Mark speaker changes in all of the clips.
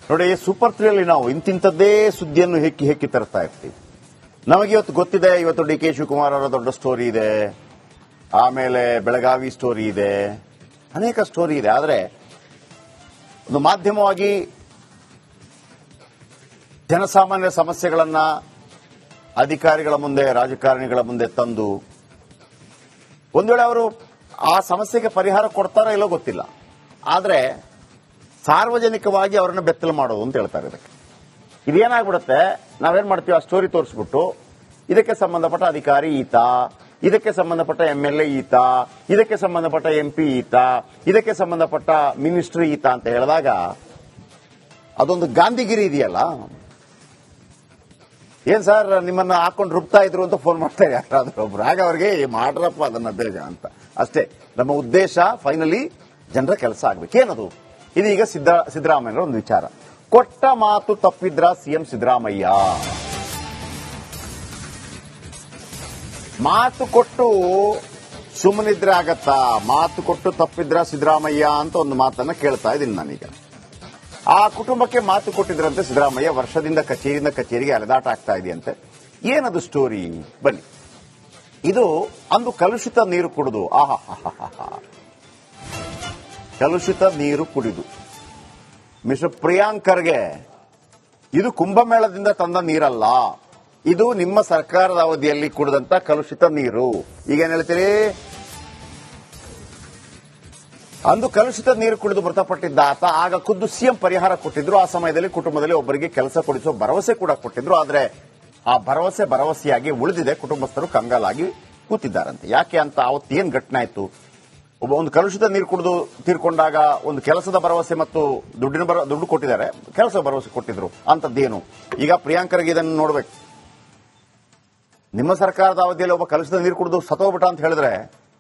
Speaker 1: ನೋಡಿ, ಸೂಪರ್ 3 ಅಲ್ಲಿ ನಾವು ಇಂತಿಂತದ್ದೇ ಸುದ್ದಿಯನ್ನು ಹೆಕ್ಕಿ ತರ್ತಾ ಇರ್ತೀವಿ. ನಮಗೆ ಇವತ್ತು ಗೊತ್ತಿದೆ, ಇವತ್ತು ಡಿ ಕೆ ಶಿವಕುಮಾರ್ ಅವರ ದೊಡ್ಡ ಸ್ಟೋರಿ ಇದೆ, ಆಮೇಲೆ ಬೆಳಗಾವಿ ಸ್ಟೋರಿ ಇದೆ, ಅನೇಕ ಸ್ಟೋರಿ ಇದೆ. ಆದರೆ ಒಂದು ಮಾಧ್ಯಮವಾಗಿ ಜನಸಾಮಾನ್ಯರ ಸಮಸ್ಯೆಗಳನ್ನ ಅಧಿಕಾರಿಗಳ ಮುಂದೆ, ರಾಜಕಾರಣಿಗಳ ಮುಂದೆ ತಂದು ಒಂದು ವೇಳೆ ಅವರು ಆ ಸಮಸ್ಯೆಗೆ ಪರಿಹಾರ ಕೊಡ್ತಾರೋ ಇಲ್ಲೋ ಗೊತ್ತಿಲ್ಲ, ಆದರೆ ಸಾರ್ವಜನಿಕವಾಗಿ ಅವರನ್ನು ಬೆತ್ತಲು ಮಾಡೋದು ಅಂತ ಹೇಳ್ತಾರೆ. ಇದೇನಾಗ್ಬಿಡುತ್ತೆ, ನಾವೇನ್ ಮಾಡ್ತೀವಿ, ಆ ಸ್ಟೋರಿ ತೋರಿಸ್ಬಿಟ್ಟು ಇದಕ್ಕೆ ಸಂಬಂಧಪಟ್ಟ ಅಧಿಕಾರಿ ಈತ, ಇದಕ್ಕೆ ಸಂಬಂಧಪಟ್ಟ MLA ಈತ, ಇದಕ್ಕೆ ಸಂಬಂಧಪಟ್ಟ MP ಈತ, ಇದಕ್ಕೆ ಸಂಬಂಧಪಟ್ಟ ಮಿನಿಸ್ಟ್ರಿ ಈತ ಅಂತ ಹೇಳಿದಾಗ ಅದೊಂದು ಗಾಂಧಿಗಿರಿ ಇದೆಯಲ್ಲ. ಏನ್ ಸರ್ ನಿಮ್ಮನ್ನ ಹಾಕೊಂಡು ರುಬ್ತಾ ಇದ್ರು ಅಂತ ಫೋನ್ ಮಾಡ್ತಾರೆ ಯಾರಾದ್ರೂ ಒಬ್ರು, ಆಗ ಅವ್ರಿಗೆ ಮಾಡ್ರಪ್ಪ ಅದನ್ನ ಬೇಗ ಅಂತ. ಅಷ್ಟೇ ನಮ್ಮ ಉದ್ದೇಶ. ಫೈನಲಿ ಜನರ ಕೆಲಸ ಆಗ್ಬೇಕು. ಏನದು? ಇದೀಗ ಸಿದ್ದರಾಮಯ್ಯ ಒಂದು ವಿಚಾರ. ಕೊಟ್ಟ ಮಾತು ತಪ್ಪಿದ್ರ CM ಸಿದ್ದರಾಮಯ್ಯ. ಮಾತು ಕೊಟ್ಟು ಸುಮ್ಮನಿದ್ರೆ ಆಗತ್ತಾ? ಮಾತು ಕೊಟ್ಟು ತಪ್ಪಿದ್ರ ಸಿದ್ದರಾಮಯ್ಯ ಅಂತ ಒಂದು ಮಾತನ್ನ ಕೇಳ್ತಾ ಇದ್ದೀನಿ ನಾನೀಗ. ಆ ಕುಟುಂಬಕ್ಕೆ ಮಾತು ಕೊಟ್ಟಿದ್ರಂತೆ ಸಿದ್ದರಾಮಯ್ಯ. ವರ್ಷದಿಂದ ಕಚೇರಿಯಿಂದ ಕಚೇರಿಗೆ ಅಲೆದಾಟ ಆಗ್ತಾ ಇದೆಯಂತೆ. ಏನದು ಸ್ಟೋರಿ? ಬನ್ನಿ. ಇದು ಅಂದು ಕಲುಷಿತ ನೀರು ಕುಡಿದು, ಕಲುಷಿತ ನೀರು ಕುಡಿದು ಮಿಸ್ಟರ್ ಪ್ರಿಯಾಂಕರ್ಗೆ ಇದು ಕುಂಭಮೇಳದಿಂದ ತಂದ ನೀರಲ್ಲ, ಇದು ನಿಮ್ಮ ಸರ್ಕಾರದ ಅವಧಿಯಲ್ಲಿ ಕುಡಿದಂತ ಕಲುಷಿತ ನೀರು. ಈಗೇನ್ ಹೇಳ್ತೀರಿ? ಅಂದು ಕಲುಷಿತ ನೀರು ಕುಡಿದು ಮೃತಪಟ್ಟಿದ್ದ ಆತ. ಆಗ ಖುದ್ದು CM ಪರಿಹಾರ ಕೊಟ್ಟಿದ್ರು. ಆ ಸಮಯದಲ್ಲಿ ಕುಟುಂಬದಲ್ಲಿ ಒಬ್ಬರಿಗೆ ಕೆಲಸ ಕೊಡಿಸುವ ಭರವಸೆ ಕೂಡ ಕೊಟ್ಟಿದ್ರು. ಆದರೆ ಆ ಭರವಸೆಯಾಗಿ ಉಳಿದಿದೆ. ಕುಟುಂಬಸ್ಥರು ಕಂಗಾಲಾಗಿ ಕೂತಿದ್ದಾರಂತೆ. ಯಾಕೆ ಅಂತ ಅವತ್ತು ಏನ್ ಘಟನೆ ಆಯ್ತು? ಒಂದು ಕಲುಷಿತ ನೀರು ಕುಡಿದು ತೀರ್ಕೊಂಡಾಗ ಒಂದು ಕೆಲಸದ ಭರವಸೆ ಮತ್ತು ದುಡ್ಡು ಕೊಟ್ಟಿದ್ದಾರೆ, ಕೆಲಸದ ಭರವಸೆ ಕೊಟ್ಟಿದ್ರು. ಅಂತದ್ದೇನು? ಈಗ ಪ್ರಿಯಾಂಕರ್ಗೆ ಇದನ್ನು ನೋಡ್ಬೇಕು. ನಿಮ್ಮ ಸರ್ಕಾರದ ಅವಧಿಯಲ್ಲಿ ಒಬ್ಬ ಕಲುಷಿತ ನೀರು ಕುಡಿದು ಸತ್ತೋಗ್ಬಿಟ್ಟ ಅಂತ ಹೇಳಿದ್ರೆ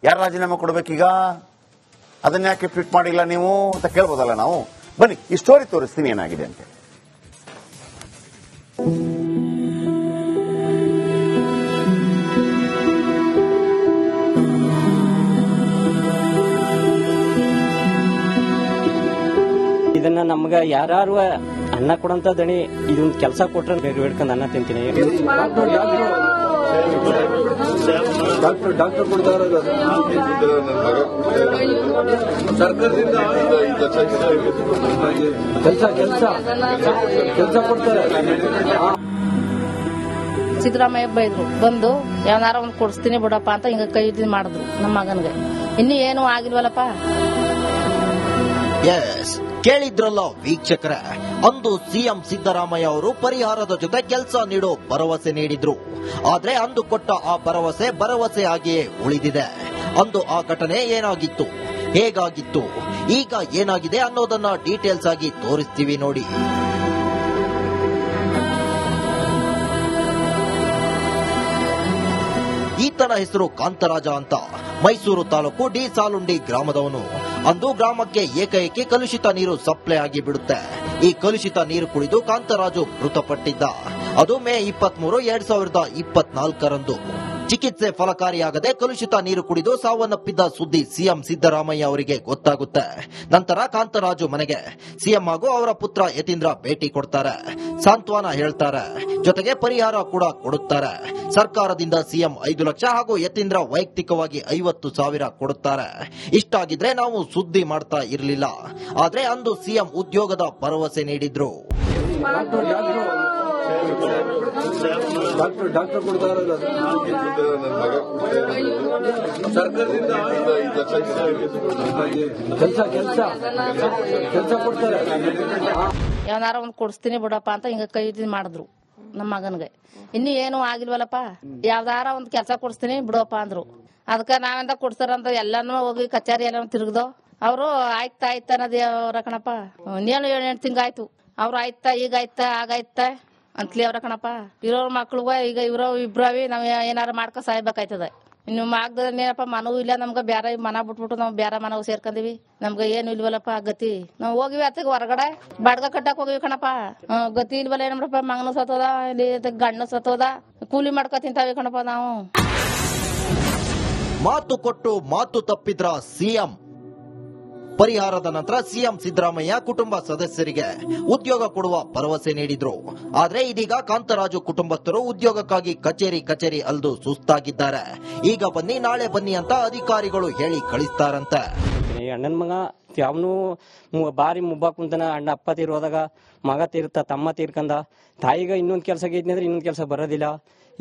Speaker 1: ಯಾರು ರಾಜೀನಾಮೆ ಕೊಡ್ಬೇಕೀಗ? ಅದನ್ನ ಯಾಕೆ ಟ್ವೀಟ್ ಮಾಡಿಲ್ಲ ನೀವು ಅಂತ ಕೇಳ್ಬೋದಲ್ಲ ನಾವು. ಬನ್ನಿ, ಈ ಸ್ಟೋರಿ ತೋರಿಸ್ತೀನಿ ಏನಾಗಿದೆ ಅಂತ.
Speaker 2: ಇದನ್ನ ನಮ್ಗ ಯಾರು ಅನ್ನ ಕೊಡಂತ ದಣಿ ಇದೊಂದು ಕೆಲಸ ಕೊಟ್ರೆ ಬೇಡ್ಕೊಂಡು ಅನ್ನ ತಿಂತೀನಿ.
Speaker 3: ಡಾಕ್ಟರ್ ಕೊಡ್ತಾರೆ ಸರ್ಕಾರದಿಂದ ಕೆಲಸ ಕೊಡ್ತಾರೆ.
Speaker 4: ಸಿದ್ದರಾಮಯ್ಯ ಬೈದ್ರು, ಬಂದು ಯಾವನಾರ ಒಂದು ಕೊಡಿಸ್ತೀನಿ ಬಿಡಪ್ಪ ಅಂತ ಹಿಂಗ ಕೈ ಮಾಡಿದ್ರು ನಮ್ಮ ಮಗನ್ಗೆ. ಇನ್ನು ಏನು ಆಗಿಲ್ವಲ್ಲಪ್ಪ.
Speaker 5: ಎಸ್, ಕೇಳಿದ್ರಲ್ಲ ವೀಕ್ಷಕರ, ಅಂದು CM ಸಿದ್ದರಾಮಯ್ಯ ಅವರು ಪರಿಹಾರದ ಜೊತೆ ಕೆಲಸ ನೀಡೋ ಭರವಸೆ ನೀಡಿದ್ರು. ಆದ್ರೆ ಅಂದು ಕೊಟ್ಟ ಆ ಭರವಸೆಯಾಗಿಯೇ ಉಳಿದಿದೆ. ಅಂದು ಆ ಘಟನೆ ಏನಾಗಿತ್ತು, ಹೇಗಾಗಿತ್ತು, ಈಗ ಏನಾಗಿದೆ ಅನ್ನೋದನ್ನ ಡೀಟೇಲ್ಸ್ ಆಗಿ ತೋರಿಸ್ತೀವಿ ನೋಡಿ. ಈತನ ಹೆಸರು ಕಾಂತರಾಜ ಅಂತ. ಮೈಸೂರು ತಾಲೂಕು ಡಿ ಸಾಲುಂಡಿ ಗ್ರಾಮದವನು. ಅಂದು ಗ್ರಾಮಕ್ಕೆ ಏಕೈಕಿ ಕಲುಷಿತ ನೀರು ಸಪ್ಲೈ ಆಗಿ ಬಿಡುತ್ತೆ. ಈ ಕಲುಷಿತ ನೀರು ಕುಡಿದು ಕಾಂತರಾಜು ಮೃತಪಟ್ಟಿದ್ದ. ಅದು ಮೇ 23, 2024ರಂದು. ಚಿಕಿತ್ಸೆ ಫಲಕಾರಿಯಾಗದೆ ಕಲುಷಿತ ನೀರು ಕುಡಿದು ಸಾವನ್ನಪ್ಪಿದ್ದ ಸುದ್ದಿ CM ಸಿದ್ದರಾಮಯ್ಯ ಅವರಿಗೆ ಗೊತ್ತಾಗುತ್ತೆ. ನಂತರ ಕಾಂತರಾಜು ಮನೆಗೆ CM ಹಾಗೂ ಅವರ ಪುತ್ರ ಯತೀಂದ್ರ ಭೇಟಿ ಕೊಡ್ತಾರೆ, ಸಾಂತ್ವನ ಹೇಳ್ತಾರೆ, ಜೊತೆಗೆ ಪರಿಹಾರ ಕೂಡ ಕೊಡುತ್ತಾರೆ. ಸರ್ಕಾರದಿಂದ CM 5 ಲಕ್ಷ ಹಾಗೂ ಯತೀಂದ್ರ ವೈಯಕ್ತಿಕವಾಗಿ 50,000 ಕೊಡುತ್ತಾರೆ. ಇಷ್ಟಾಗಿದ್ರೆ ನಾವು ಸುದ್ದಿ ಮಾಡ್ತಾ ಇರಲಿಲ್ಲ. ಆದ್ರೆ ಅಂದು CM ಉದ್ಯೋಗದ ಭರವಸೆ ನೀಡಿದ್ರು.
Speaker 3: ಡಾಕ್ಟರ್ ಕೊಡ್ತಾರೆ ಸರ್ಕಾರದಿಂದ ಕೆಲಸ ಕೊಡ್ತಾರೆ.
Speaker 4: ಯಾವನಾರ ಒಂದು ಕೊಡಿಸ್ತೀನಿ ಬಿಡಪ್ಪ ಅಂತ ಹಿಂಗ ಕೈ ಮಾಡಿದ್ರು ನಮ್ಮ ಮಗನ್ಗೆ. ಇನ್ನು ಏನು ಆಗಿಲ್ವಲ್ಲಪ್ಪ. ಯಾವ್ದಾರ ಒಂದು ಕೆಲಸ ಕೊಡಿಸ್ತೀನಿ ಬಿಡಪ್ಪ ಅಂದ್ರು. ಅದಕ್ಕೆ ನಾವೆಂದ ಕೊಡ್ತಾರಂತ ಎಲ್ಲಾನು ಹೋಗಿ ಕಚೇರಿ ಎಲ್ಲ ತಿರುಗ್ದೋ. ಅವರು ಆಯ್ತಾ ಅನ್ನೋದು ಕಣಪ್ಪ. ಇನ್ನೇನು 7-8 ತಿಂಗಾಯ್ತು. ಅವ್ರು ಆಯ್ತಾ, ಈಗ ಆಯ್ತಾ, ಆಗಾಯ್ತಾ ಅಂತಲೇ ಅವ್ರ ಕಣಪ್ಪ. ಇರೋರ್ ಮಕ್ಳಿಗೆ ಈಗ ಇಬ್ರವಿ ನಾವ್ ಏನಾರ ಮಾಡ್ಕೊ ಸಾಯ್ಬೇಕಾಯ್ತದ. ಇನ್ನು ಆಗ್ದೇನಪ್ಪ, ಮನವೂ ಇಲ್ಲ ನಮ್ಗೆ. ಬೇರೆ ಮನ ಬಿಟ್ಬಿಟ್ಟು ನಾವು ಬೇರೆ ಮನವು ಸೇರ್ಕೊಂಡಿವಿ. ನಮ್ಗೆ ಏನು ಇಲ್ವಲ್ಲಪ್ಪ ಗತಿ. ನಾವು ಹೋಗಿವಿ ಅತ್ತಿಗೆ ಹೊರಗಡೆ ಬಾಡ್ಗ ಕಟ್ಟಕ್ ಹೋಗಿವಿ ಕಣಪ್ಪ. ಗತಿ ಇಲ್ವಲ್ಲ ಏನಪ್ಪ. ಮಗನು ಸತ್ತೋದ, ಇಲ್ಲಿ ಗಂಡು ಸತ್ತೋದ, ಕೂಲಿ ಮಾಡ್ಕೊ ತಿಂತಾವಿ ಕಣಪ್ಪ ನಾವು.
Speaker 5: ಮಾತು ಕೊಟ್ಟು ಮಾತು ತಪ್ಪಿದ್ರ CM. ಪರಿಹಾರದ ನಂತರ ಸಿಎಂ ಸಿದ್ದರಾಮಯ್ಯ ಕುಟುಂಬ ಸದಸ್ಯರಿಗೆ ಉದ್ಯೋಗ ಕೊಡುವ ಭರವಸೆ ನೀಡಿದ್ರು. ಆದ್ರೆ ಇದೀಗ ಕಾಂತರಾಜು ಕುಟುಂಬಸ್ಥರು ಉದ್ಯೋಗಕ್ಕಾಗಿ ಕಚೇರಿ ಅಲ್ದು ಸುಸ್ತಾಗಿದ್ದಾರೆ. ಈಗ ಬನ್ನಿ ನಾಳೆ ಬನ್ನಿ ಅಂತ ಅಧಿಕಾರಿಗಳು ಹೇಳಿ ಕಳಿಸ್ತಾರಂತೆ.
Speaker 2: ಅಣ್ಣನ ಮಗ ಅವನು ಬಾರಿ ಮುಬ್ಬ ಕುಂತನ. ಅಣ್ಣ ಅಪ್ಪ ತೀರೋದಾಗ ಮಗ ತೀರ್ತ, ತಮ್ಮ ತೀರ್ಕಂದ, ತಾಯಿಗ ಇನ್ನೊಂದು ಕೆಲಸ ಗೈತಿ ಅಂದ್ರೆ ಇನ್ನೊಂದು ಕೆಲಸ ಬರೋದಿಲ್ಲ.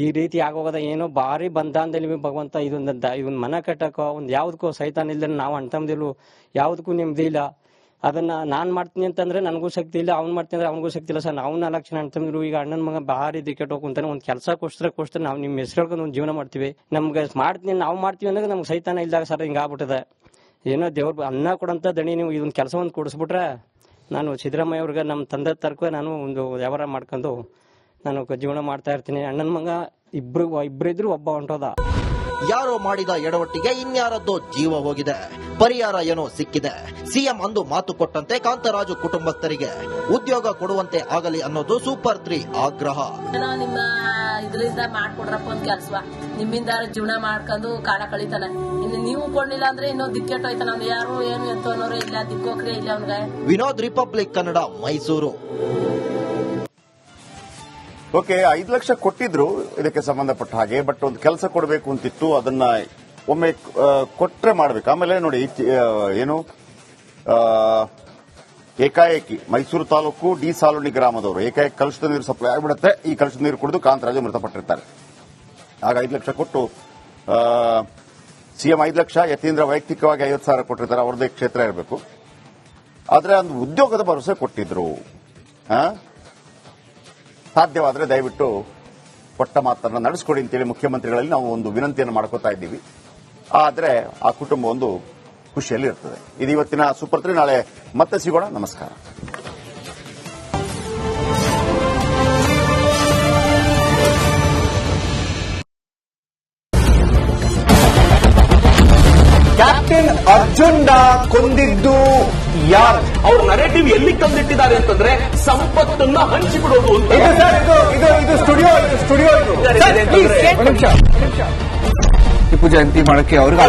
Speaker 2: ಈ ರೀತಿ ಆಗೋಗದ ಏನೋ ಬಾರಿ ಬಂಧಾನದಲ್ಲಿ ಭಗವಂತ ಇದೊಂದು ಮನ ಕಟ್ಟಕ ಒಂದ್ ಯಾವ್ದಕ್ಕೂ ಸೈತಾನ ಇಲ್ದ ನಾವು ಅಣ್ತಂದಿಲ್ಲ, ಯಾವ್ದಕ್ಕೂ ನೆಮ್ಮದಿ ಇಲ್ಲ. ಅದನ್ನ ನಾನ್ ಮಾಡ್ತೀನಿ ಅಂತಂದ್ರೆ ನನಗೂ ಶಕ್ತಿ ಇಲ್ಲ, ಅವ್ನ್ ಮಾಡ್ತೀನಿ ಅಂದ್ರೆ ಅವನಿಗೂ ಶಕ್ತಿ ಇಲ್ಲ ಸರ್. ನಾವು 4 ಜನ ಅಣ್ತಂದ್ರು. ಈಗ ಅಣ್ಣನ ಮಗ ಬಾರಿ ದಿಕ್ಕೆಟ್ ಹೋಗ್ತಾನೆ. ಒಂದ್ ಕೆಲಸ ಕೊಡ್ಸ್ರೆ ನಾವು ನಿಮ್ ಹೆಸರು ಹೇಳ್ಕೊಂಡು ಒಂದ್ ಜೀವನ ಮಾಡ್ತೀವಿ. ನಮ್ಗೆ ಮಾಡ್ತೀನಿ ನಾವು ಮಾಡ್ತೀವಿ ಅಂದ್ರೆ ನಮ್ಗೆ ಸೈತಾನ ಇಲ್ದಾಗ ಸರ್ ಹಿಂಗ ಆಗ್ಬಿಟ್ಟದೆ. ಏನೋ ದೇವ್ರ ಅನ್ನ ಕೊಡಂತ ದಣಿ ನೀವು ಇದೊಂದು ಕೆಲಸ ಒಂದು ಕೊಡಿಸ್ಬಿಟ್ರೆ ನಾನು ಸಿದ್ದರಾಮಯ್ಯ ಅವ್ರಿಗೆ ನಮ್ಮ ತಂದೆ ತರ್ಕ ನಾನು ಒಂದು ವ್ಯವಹಾರ ಮಾಡ್ಕೊಂಡು ನಾನು ಜೀವನ ಮಾಡ್ತಾ ಇರ್ತೀನಿ. ಅಣ್ಣನ ಮಗ ಇಬ್ರಿದ್ರು ಒಬ್ಬ ಹೊಂಟೋದ.
Speaker 5: ಯಾರೋ ಮಾಡಿದ ಎಡವಟ್ಟಿಗೆ ಇನ್ಯಾರದ್ದೋ ಜೀವ ಹೋಗಿದೆ. ಪರಿಹಾರ ಏನೋ ಸಿಕ್ಕಿದೆ. ಸಿಎಂ ಅಂದು ಮಾತು ಕೊಟ್ಟಂತೆ ಕಾಂತರಾಜು ಕುಟುಂಬಸ್ಥರಿಗೆ ಉದ್ಯೋಗ ಕೊಡುವಂತೆ ಆಗಲಿ ಅನ್ನೋದು ಸೂಪರ್ 3 ಆಗ್ರಹ.
Speaker 6: ನಿಮ್ಮ ಇದರಿಂದ ಮಾಡ್ಕೊಡ್ರಪ್ಪ ಒಂದ್ ಕೆಲ್ಸ, ನಿಮ್ಮಿಂದ ಜೀವನ ಮಾಡ್ಕೊಂಡು ಕಾಲ ಕಳಿತಾನೆ. ಇನ್ನು ನೀವು ಕೊಡ್ಲಿಲ್ಲ ಅಂದ್ರೆ ಇನ್ನೂ ದಿಕ್ಕೆಟ್ಟೋಯ್ತಾನ. ನಮ್ದು ಯಾರು ಏನು ಎಂತ ಅನ್ನೋರೇ ಇಲ್ಲ, ದಿಕ್ಕೋಕ್ರೇ ಇಲ್ಲ ಅವ್ನಿಗೆ.
Speaker 5: ವಿನೋದ್, ರಿಪಬ್ಲಿಕ್ ಕನ್ನಡ, ಮೈಸೂರು.
Speaker 1: ಓಕೆ, 5 ಲಕ್ಷ ಕೊಟ್ಟಿದ್ರು ಇದಕ್ಕೆ ಸಂಬಂಧಪಟ್ಟ ಹಾಗೆ. ಬಟ್ ಒಂದು ಕೆಲಸ ಕೊಡಬೇಕು ಅಂತಿತ್ತು, ಅದನ್ನ ಒಮ್ಮೆ ಕೊಟ್ರೆ ಮಾಡ್ಬೇಕು. ಆಮೇಲೆ ನೋಡಿ ಏನು ಏಕಾಏಕಿ ಮೈಸೂರು ತಾಲೂಕು ಡಿ ಸಾಲುಂಡಿ ಗ್ರಾಮದವರು ಏಕಾಏಕಿ ಕಲುಷಿತ ನೀರು ಸಪ್ಲೈ ಆಗಿಬಿಡುತ್ತೆ. ಈ ಕಲುಷಿತ ನೀರು ಕುಡಿದು ಕಾಂತರಾಜು ಮೃತಪಟ್ಟಿರ್ತಾರೆ. ಆಗ 5 ಲಕ್ಷ ಕೊಟ್ಟು ಸಿಎಂ 5 ಲಕ್ಷ, ಯತೀಂದ್ರ ವೈಯಕ್ತಿಕವಾಗಿ 50,000 ಕೊಟ್ಟಿರ್ತಾರೆ. ಅವ್ರದ್ದೇ ಕ್ಷೇತ್ರ ಇರಬೇಕು. ಆದ್ರೆ ಒಂದು ಉದ್ಯೋಗದ ಭರವಸೆ ಕೊಟ್ಟಿದ್ರು. ಸಾಧ್ಯವಾದರೆ ದಯವಿಟ್ಟು ಕೊಟ್ಟ ಮಾತನ್ನ ನಡೆಸ್ಕೊಡಿ ಅಂತೇಳಿ ಮುಖ್ಯಮಂತ್ರಿಗಳಲ್ಲಿ ನಾವು ಒಂದು ವಿನಂತಿಯನ್ನು ಮಾಡ್ಕೋತಾ ಇದ್ದೀವಿ. ಆದ್ರೆ ಆ ಕುಟುಂಬ ಒಂದು ಖುಷಿಯಲ್ಲಿ ಇರ್ತದೆ. ಇದು ಇವತ್ತಿನ ಸೂಪರ್ 3. ನಾಳೆ ಮತ್ತೆ ಸಿಗೋಣ. ನಮಸ್ಕಾರ.
Speaker 7: ಕ್ಯಾಪ್ಟನ್ ಅರ್ಜುನ್ ಕೊಂದಿದ್ದು ಯಾರು? ಅವ್ರ ನರೇಟಿವ್ ಎಲ್ಲಿ ತಂದಿಟ್ಟಿದ್ದಾರೆ ಅಂತಂದ್ರೆ ಸಂಪತ್ತನ್ನ ಹಂಚಿಬಿಡೋದು ಅಂತ. ಇದು ಸ್ಟುಡಿಯೋ ಟಿಪ್ಪು ಜಯಂತಿ ಮಾಡಕ್ಕೆ ಅವ್ರಿಗೆ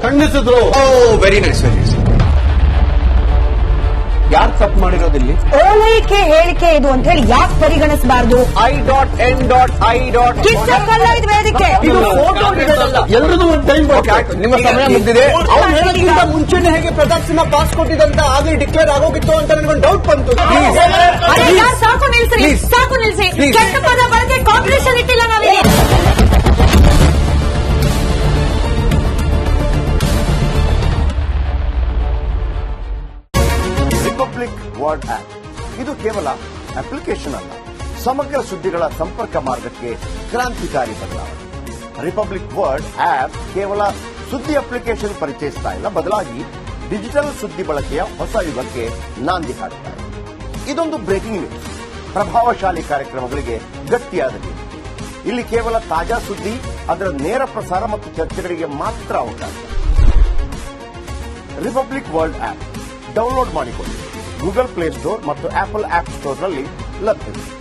Speaker 7: ಖಂಡಿಸಿದ್ರು. Very nice. ಯಾರು ತಪ್ಪು ಮಾಡಿರೋದಿಲ್ಲಿ?
Speaker 8: ಓಲೈಕೆ ಹೇಳಿಕೆ ಇದು ಅಂತ ಹೇಳಿ ಯಾಕೆ ಪರಿಗಣಿಸಬಾರದು? ಕಿಚ್ಚಕ್ಕಲ್ಲ ಇದು ವೇದಿಕೆ.
Speaker 7: ಎಲ್ಲರದು ಒಂದು ಟೈಮ್ ನಿಮ್ಮ ಸಮಯ ಮುಗಿದಿದೆ. ಅವ್ರು ಹೇಳೋದ್ಕಿಂತ ಮುಂಚೆನೆ ಹೇಗೆ ಪ್ರತಾಪ್ ಸಿಂಹ ಪಾಸ್ ಕೊಟ್ಟಿದ್ದಂತ ಆಗ್ಲಿ ಡಿಕ್ಲೇರ್ ಆಗೋಗಿತ್ತು ಅಂತ ನನಗೊಂದು ಡೌಟ್ ಬಂತು.
Speaker 8: ಸಾಕು ನಿಲ್ಸಿ. ಕೆಟ್ಟ ಪದ ಬಳಕೆ ಕಾಂಪಿಟೇಷನ್ ಇಟ್ಟಿಲ್ಲ ನಾವೀಗ.
Speaker 1: ರಿಪಬ್ಲಿಕ್ ವರ್ಡ್ ಆಪ್ ಇದು ಕೇವಲ ಅಪ್ಲಿಕೇಶನ್ ಅಲ್ಲ, ಸಮಗ್ರ ಸುದ್ದಿಗಳ ಸಂಪರ್ಕ ಮಾರ್ಗಕ್ಕೆ ಕ್ರಾಂತಿಕಾರಿ ಬದಲಾವಣೆ. ರಿಪಬ್ಲಿಕ್ ವರ್ಡ್ ಆಪ್ ಕೇವಲ ಸುದ್ದಿ ಅಪ್ಲಿಕೇಶನ್ ಪರಿಚಯಿಸ್ತಾ ಇಲ್ಲ, ಬದಲಾಗಿ ಡಿಜಿಟಲ್ ಸುದ್ದಿ ಬಳಕೆಯ ಹೊಸ ಯುಗಕ್ಕೆ ನಾಂದಿ ಹಾಡುತ್ತಾರೆ. ಇದೊಂದು ಬ್ರೇಕಿಂಗ್ ನ್ಯೂಸ್, ಪ್ರಭಾವಶಾಲಿ ಕಾರ್ಯಕ್ರಮಗಳಿಗೆ ಗಟ್ಟಿಯಾದ ನ್ಯೂಸ್. ಇಲ್ಲಿ ಕೇವಲ ತಾಜಾ ಸುದ್ದಿ, ಅದರ ನೇರ ಪ್ರಸಾರ ಮತ್ತು ಚರ್ಚೆಗಳಿಗೆ ಮಾತ್ರ ಅವಕಾಶ. ರಿಪಬ್ಲಿಕ್ ವರ್ಲ್ಡ್ ಆಪ್ ಡೌನ್ಲೋಡ್ ಮಾಡಿಕೊಳ್ಳಿ. ಗೂಗಲ್ ಪ್ಲೇ ಸ್ಟೋರ್ ಮತ್ತು ಆಪಲ್ ಆಪ್ ಸ್ಟೋರ್ನಲ್ಲಿ ಲಭ್ಯವಿದೆ.